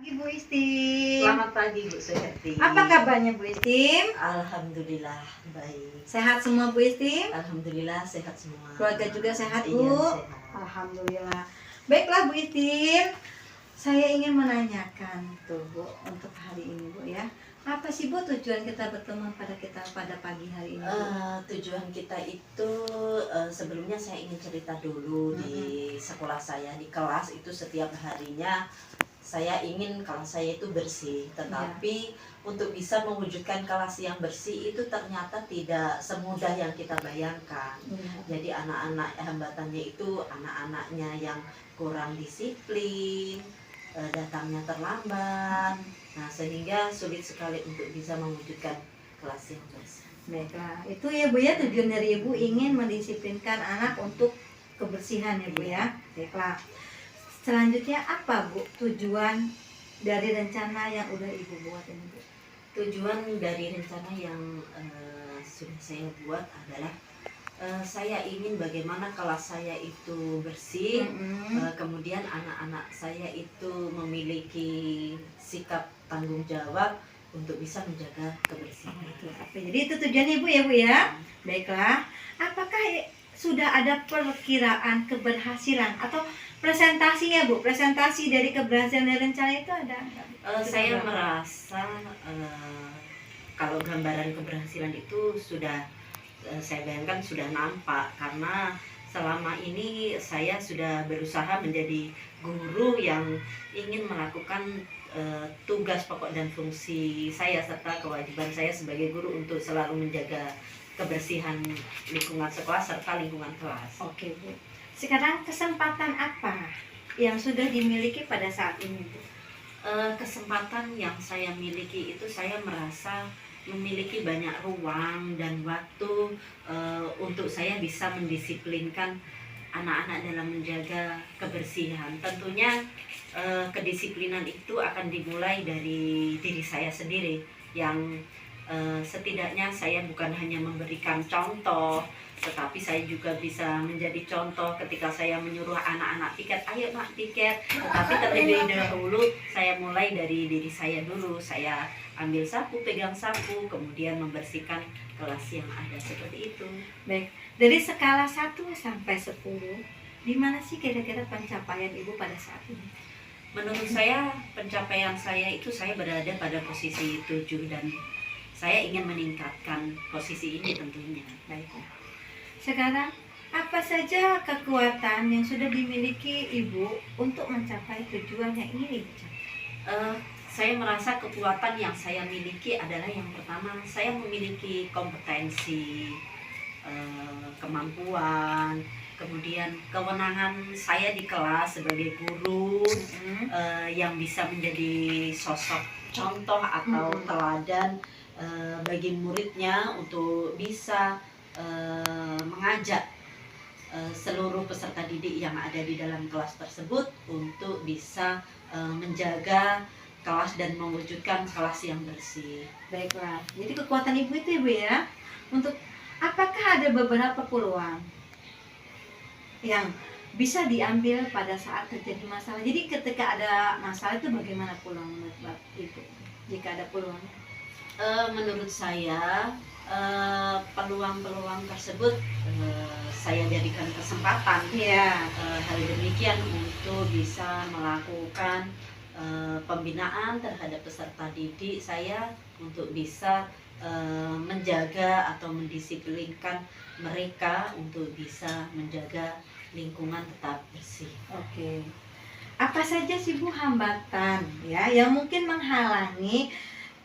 Ibu Istim. Selamat pagi Bu Suherti. Apa kabarnya Bu Istim? Alhamdulillah baik. Sehat semua Bu Istim? Alhamdulillah sehat semua. Keluarga juga sehat Bu? Iya, sehat. Alhamdulillah. Baiklah Bu Istim, saya ingin menanyakan tuh Bu untuk hari ini Bu ya. Apa sih Bu tujuan kita bertemu pada pagi hari ini Bu? Tujuan kita itu sebelumnya saya ingin cerita dulu di sekolah saya, di kelas itu setiap harinya saya ingin kelas saya itu bersih, tetapi untuk bisa mewujudkan kelas yang bersih itu ternyata tidak semudah yang kita bayangkan. Jadi anak-anak hambatannya itu anak-anaknya yang kurang disiplin, datangnya terlambat, nah sehingga sulit sekali untuk bisa mewujudkan kelas yang bersih. Baiklah, itu ya Bu ya, tujuan dari Ibu ingin mendisiplinkan anak untuk kebersihan ya Bu ya. Baiklah, selanjutnya apa Bu tujuan dari rencana yang udah Ibu buat ini Bu? Tujuan dari rencana yang sudah saya buat adalah saya ingin bagaimana kelas saya itu bersih, kemudian anak-anak saya itu memiliki sikap tanggung jawab untuk bisa menjaga kebersihan. Jadi itu tujuannya Bu ya Bu ya. Baiklah, apakah sudah ada perkiraan keberhasilan atau presentasinya Bu? Presentasi dari keberhasilan rencana itu ada? Saya merasa kalau gambaran keberhasilan itu sudah saya bayangkan sudah nampak, karena selama ini saya sudah berusaha menjadi guru yang ingin melakukan tugas pokok dan fungsi saya serta kewajiban saya sebagai guru untuk selalu menjaga kebersihan lingkungan sekolah serta lingkungan kelas. Oke Bu. Sekarang kesempatan apa yang sudah dimiliki pada saat ini Bu? Kesempatan yang saya miliki itu saya merasa memiliki banyak ruang dan waktu untuk saya bisa mendisiplinkan anak-anak dalam menjaga kebersihan. Tentunya kedisiplinan itu akan dimulai dari diri saya sendiri, yang setidaknya saya bukan hanya memberikan contoh, tetapi saya juga bisa menjadi contoh ketika saya menyuruh anak-anak piket, ayo nak piket. Tetapi terlebih dahulu saya mulai dari diri saya dulu. Saya ambil sapu, pegang sapu, kemudian membersihkan kelas yang ada, seperti itu. Baik, dari skala 1 sampai 10, di mana sih kira-kira pencapaian Ibu pada saat ini? Menurut saya pencapaian saya itu saya berada pada posisi 7 dan saya ingin meningkatkan posisi ini tentunya. Baiklah. Sekarang apa saja kekuatan yang sudah dimiliki Ibu untuk mencapai tujuan yang ingin Ibu capai? Saya merasa kekuatan yang saya miliki adalah yang pertama, saya memiliki kompetensi, kemampuan, kemudian kewenangan saya di kelas sebagai guru yang bisa menjadi sosok contoh atau teladan bagi muridnya untuk bisa mengajak seluruh peserta didik yang ada di dalam kelas tersebut untuk bisa menjaga kelas dan mewujudkan kelas yang bersih. Baiklah, jadi kekuatan Ibu itu Ibu ya, untuk apakah ada beberapa peluang yang bisa diambil pada saat terjadi masalah? Jadi ketika ada masalah itu bagaimana peluang menurut Ibu jika ada peluang? Menurut saya peluang-peluang tersebut saya jadikan kesempatan. Hal demikian untuk bisa melakukan pembinaan terhadap peserta didik saya untuk bisa menjaga atau mendisiplinkan mereka untuk bisa menjaga lingkungan tetap bersih. Oke. Apa saja sih Bu hambatan ya yang mungkin menghalangi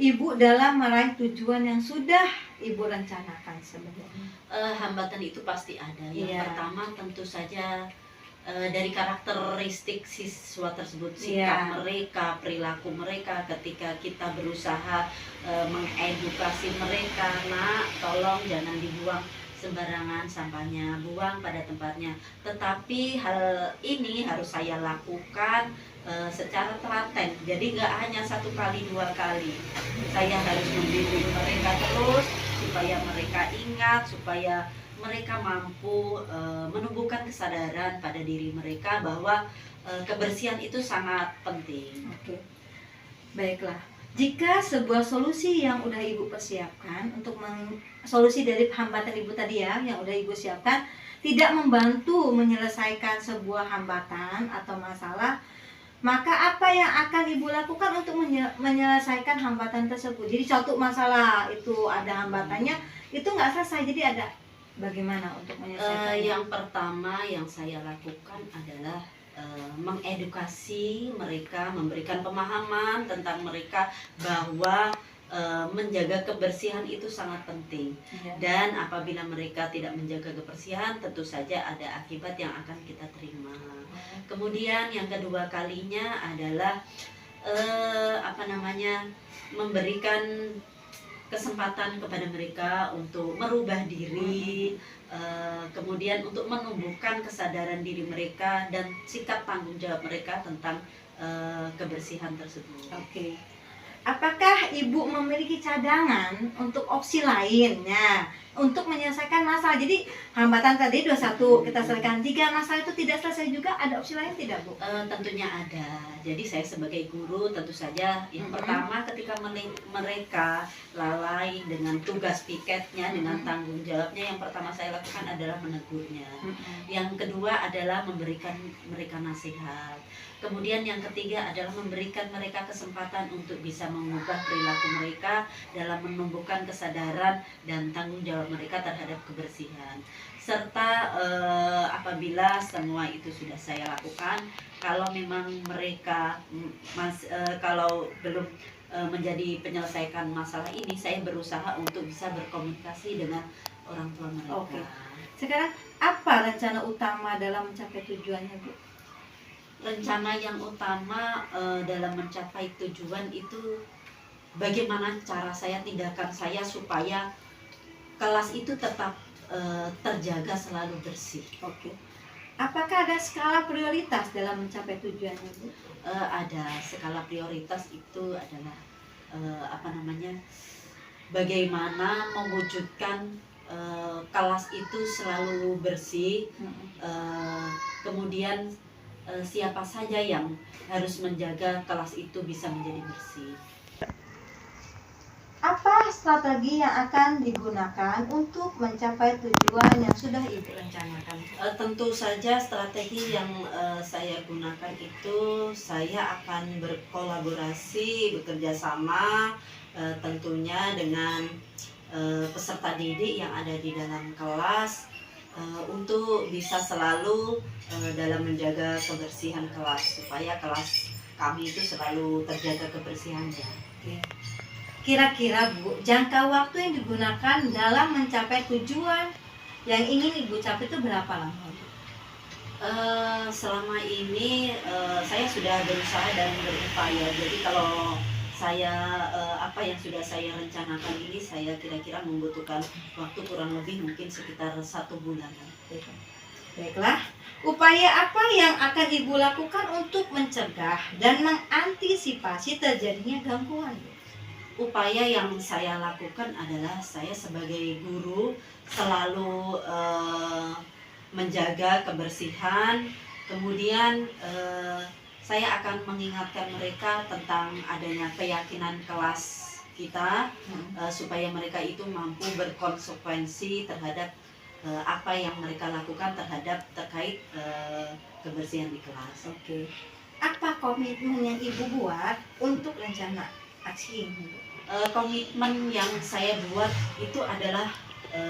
Ibu dalam meraih tujuan yang sudah Ibu rencanakan sebenarnya? Hambatan itu pasti ada. Yang pertama tentu saja dari karakteristik siswa tersebut, sikap mereka, perilaku mereka. Ketika kita berusaha mengedukasi mereka, nak tolong jangan dibuang sembarangan sampahnya, buang pada tempatnya. Tetapi hal ini harus saya lakukan secara telaten, jadi nggak hanya 1 kali 2 kali. Saya harus membimbing mereka terus supaya mereka ingat, supaya mereka mampu menumbuhkan kesadaran pada diri mereka bahwa kebersihan itu sangat penting. Oke. Baiklah, jika sebuah solusi yang udah Ibu persiapkan untuk solusi dari hambatan Ibu tadi ya, yang udah Ibu siapkan, tidak membantu menyelesaikan sebuah hambatan atau masalah, maka apa yang akan Ibu lakukan untuk menyelesaikan hambatan tersebut? Jadi suatu masalah itu ada hambatannya, itu nggak selesai, jadi ada bagaimana untuk menyelesaikannya? Yang pertama yang saya lakukan adalah mengedukasi mereka, memberikan pemahaman tentang mereka bahwa menjaga kebersihan itu sangat penting. Ya. Dan apabila mereka tidak menjaga kebersihan, tentu saja ada akibat yang akan kita terima. Kemudian yang kedua kalinya adalah memberikan kesempatan kepada mereka untuk merubah diri, kemudian untuk menumbuhkan kesadaran diri mereka dan sikap tanggung jawab mereka tentang kebersihan tersebut. Oke. Apakah Ibu memiliki cadangan untuk opsi lainnya untuk menyelesaikan masalah? Jadi hambatan tadi 21 kita selesaikan. Jika masalah itu tidak selesai juga, ada opsi lain tidak, Bu? Tentunya ada. Jadi saya sebagai guru tentu saja yang pertama ketika mereka lalai dengan tugas piketnya, dengan tanggung jawabnya, yang pertama saya lakukan adalah menegurnya. Yang kedua adalah memberikan mereka nasihat. Kemudian yang ketiga adalah memberikan mereka kesempatan untuk bisa mengubah perilaku mereka dalam menumbuhkan kesadaran dan tanggung jawab mereka terhadap kebersihan. Serta apabila semua itu sudah saya lakukan, kalau memang mereka kalau belum menjadi penyelesaikan masalah ini, saya berusaha untuk bisa berkomunikasi dengan orang tua mereka. Oke. Sekarang apa rencana utama dalam mencapai tujuannya, Bu? Rencana yang utama dalam mencapai tujuan itu bagaimana cara saya, tindakan saya supaya kelas itu tetap terjaga selalu bersih. Oke. Apakah ada skala prioritas dalam mencapai tujuannya, Bu? Ada skala prioritas itu adalah bagaimana mewujudkan kelas itu selalu bersih, kemudian siapa saja yang harus menjaga kelas itu bisa menjadi bersih. Apa strategi yang akan digunakan untuk mencapai tujuan yang sudah Ibu rencanakan? Tentu saja strategi yang saya gunakan itu saya akan berkolaborasi, bekerja sama tentunya dengan peserta didik yang ada di dalam kelas untuk bisa selalu dalam menjaga kebersihan kelas, supaya kelas kami itu selalu terjaga kebersihannya. Oke. Kira-kira, Bu, jangka waktu yang digunakan dalam mencapai tujuan yang ingin Ibu capai itu berapa lama, Bu? Selama ini saya sudah berusaha dan berupaya. Jadi kalau saya apa yang sudah saya rencanakan ini, saya kira-kira membutuhkan waktu kurang lebih mungkin sekitar 1 bulan. Baiklah, upaya apa yang akan Ibu lakukan untuk mencegah dan mengantisipasi terjadinya gangguan, Bu? Upaya yang saya lakukan adalah saya sebagai guru selalu menjaga kebersihan, kemudian saya akan mengingatkan mereka tentang adanya keyakinan kelas kita, supaya mereka itu mampu berkonsekuensi terhadap apa yang mereka lakukan terkait kebersihan di kelas. Oke. Apa komitmen yang Ibu buat untuk rencana aksi ini, Bu? Komitmen yang saya buat itu adalah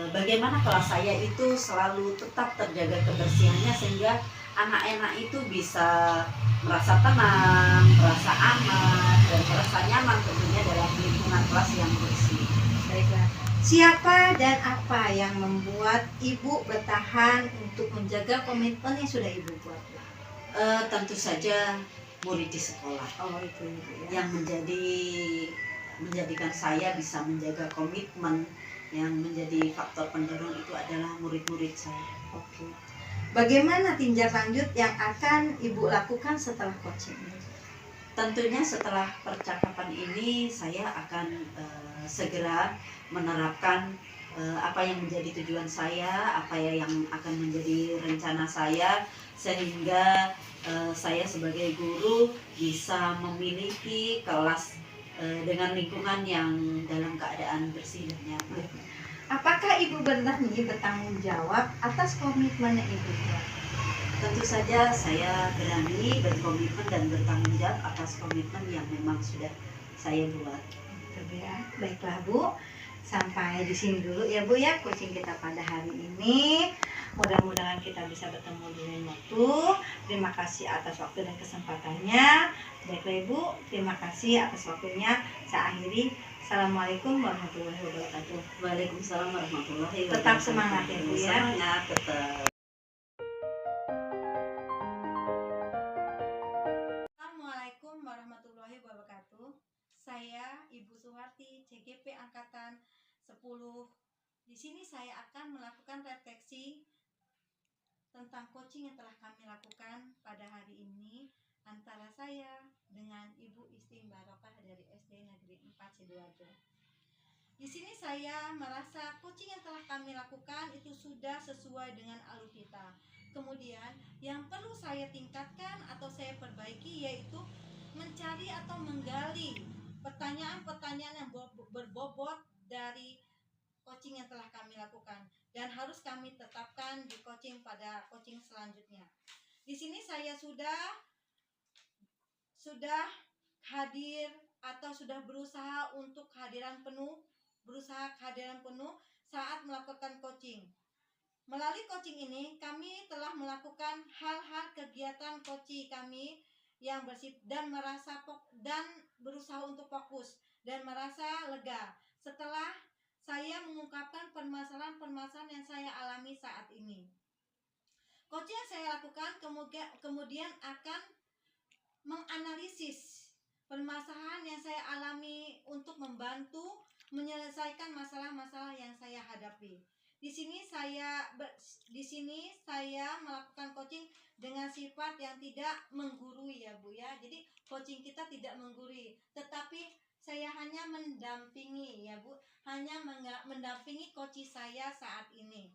bagaimana kelas saya itu selalu tetap terjaga kebersihannya, sehingga anak-anak itu bisa merasa tenang, merasa aman, dan merasa nyaman tentunya dalam lingkungan kelas yang bersih. Baiklah, siapa dan apa yang membuat Ibu bertahan untuk menjaga komitmen yang sudah Ibu buat? Tentu saja murid di sekolah. Oh, itu ya. Yang menjadikan saya bisa menjaga komitmen, yang menjadi faktor pendorong itu adalah murid-murid saya. Oke. Bagaimana tindak lanjut yang akan Ibu lakukan setelah coaching ini? Tentunya setelah percakapan ini saya akan segera menerapkan apa yang menjadi tujuan saya, apa ya yang akan menjadi rencana saya, sehingga saya sebagai guru bisa memiliki kelas dengan lingkungan yang dalam keadaan bersih dan nyaman. Apakah Ibu berani bertanggung jawab atas komitmen yang Ibu buat? Tentu saja saya berani berkomitmen dan bertanggung jawab atas komitmen yang memang sudah saya buat. Gitu ya. Baiklah Bu, sampai di sini dulu ya Bu ya coaching kita pada hari ini. Mudah-mudahan kita bisa bertemu di lain waktu. Terima kasih atas waktu dan kesempatannya. Baiklah Ibu, terima kasih atas waktunya. Saya akhiri. Assalamualaikum warahmatullahi wabarakatuh. Waalaikumsalam warahmatullahi wabarakatuh. Tetap semangat ya Bu ya. Semangat tetap. Assalamualaikum warahmatullahi wabarakatuh. Saya Ibu Suharti, CGP Angkatan 10. Di sini saya akan melakukan refleksi tentang coaching yang telah kami lakukan pada hari ini antara saya dengan Ibu Isti Barokah dari SD Negeri 4 Sidoarjo. Di sini saya merasa coaching yang telah kami lakukan itu sudah sesuai dengan alur-kita. Kemudian yang perlu saya tingkatkan atau saya perbaiki yaitu mencari atau menggali pertanyaan-pertanyaan yang berbobot dari coaching yang telah kami lakukan dan harus kami tetapkan di coaching pada coaching selanjutnya. Di sini saya sudah hadir atau sudah berusaha kehadiran penuh saat melakukan coaching. Melalui coaching ini kami telah melakukan hal-hal kegiatan coaching kami yang dan berusaha untuk fokus dan merasa lega setelah saya mengungkapkan permasalahan-permasalahan yang saya alami saat ini. Coaching yang saya lakukan kemudian akan menganalisis permasalahan yang saya alami untuk membantu menyelesaikan masalah-masalah yang saya hadapi. Di sini saya melakukan coaching dengan sifat yang tidak menggurui ya Bu ya. Jadi coaching kita tidak menggurui, tetapi saya hanya mendampingi ya Bu, hanya mendampingi coaching saya saat ini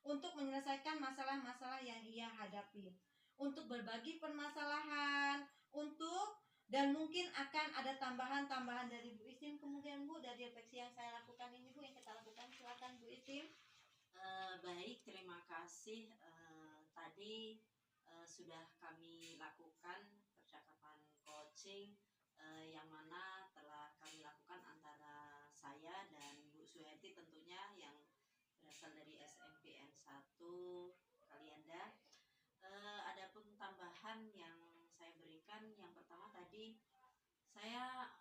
untuk menyelesaikan masalah-masalah yang ia hadapi, untuk berbagi permasalahan, dan mungkin akan ada tambahan-tambahan dari Bu Isim kemudian Bu dari refleksi yang saya lakukan ini Bu yang kita lakukan. Silakan Bu Isim. Baik, terima kasih. Tadi sudah kami lakukan percakapan coaching yang mana telah kami lakukan antara saya dan Bu Suherti tentunya yang berasal dari SMPN 1 Kalianda. Adapun tambahan yang saya berikan, yang pertama tadi saya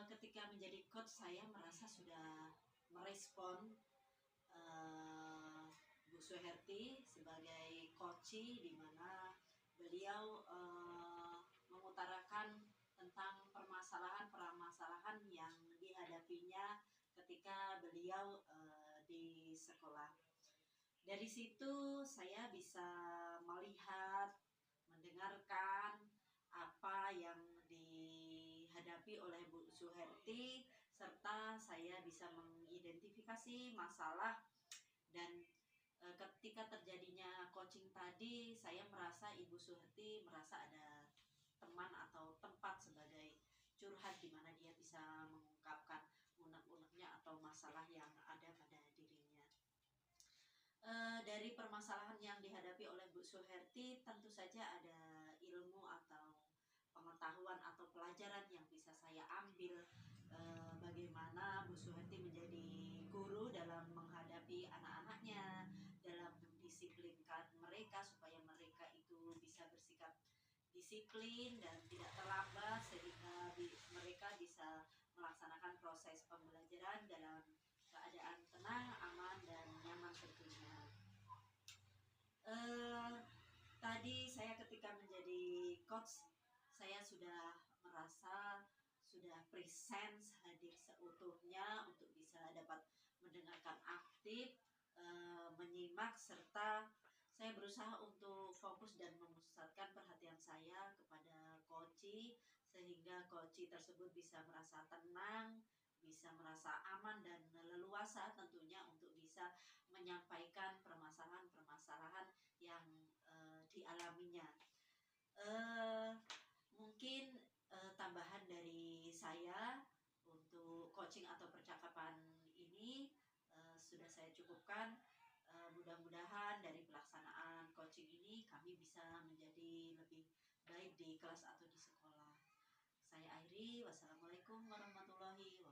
ketika menjadi coach saya merasa sudah merespon Bu Suherti sebagai coach, di mana beliau mengutarakan tentang permasalahan yang dihadapinya ketika beliau di sekolah. Dari situ saya bisa melihat, mendengarkan apa yang dihadapi oleh Bu Suherti, serta saya bisa mengidentifikasi masalah. Dan ketika terjadinya coaching tadi, saya merasa Ibu Suherti merasa ada teman atau tempat sebagai curhat di mana dia bisa mengungkapkan unek-uneknya atau masalah yang ada pada dirinya. Dari permasalahan yang dihadapi oleh Bu Suherti, tentu saja ada ilmu atau pengetahuan atau pelajaran yang bisa saya ambil, bagaimana Bu Suherti menjadi guru dalam menghadapi anak-anaknya, dalam mendisiplinkan mereka supaya mereka itu bisa bersikap disiplin dan tidak terlambat, sehingga mereka bisa melaksanakan proses pembelajaran dalam keadaan tenang, aman, dan nyaman tentunya. Tadi saya ketika menjadi coach, saya sudah merasa sudah presence, hadir seutuhnya untuk bisa dapat mendengarkan aktif, menyimak, serta saya berusaha untuk fokus dan memusatkan perhatian saya kepada coach, sehingga coach tersebut bisa merasa tenang bisa merasa aman dan leluasa tentunya untuk bisa menyampaikan permasalahan-permasalahan yang dialaminya. Eh, Mungkin tambahan dari saya untuk coaching atau percakapan ini sudah saya cukupkan. Mudah-mudahan dari pelaksanaan coaching ini kami bisa menjadi lebih baik di kelas atau di sekolah. Saya akhiri, wassalamualaikum warahmatullahi wabarakatuh.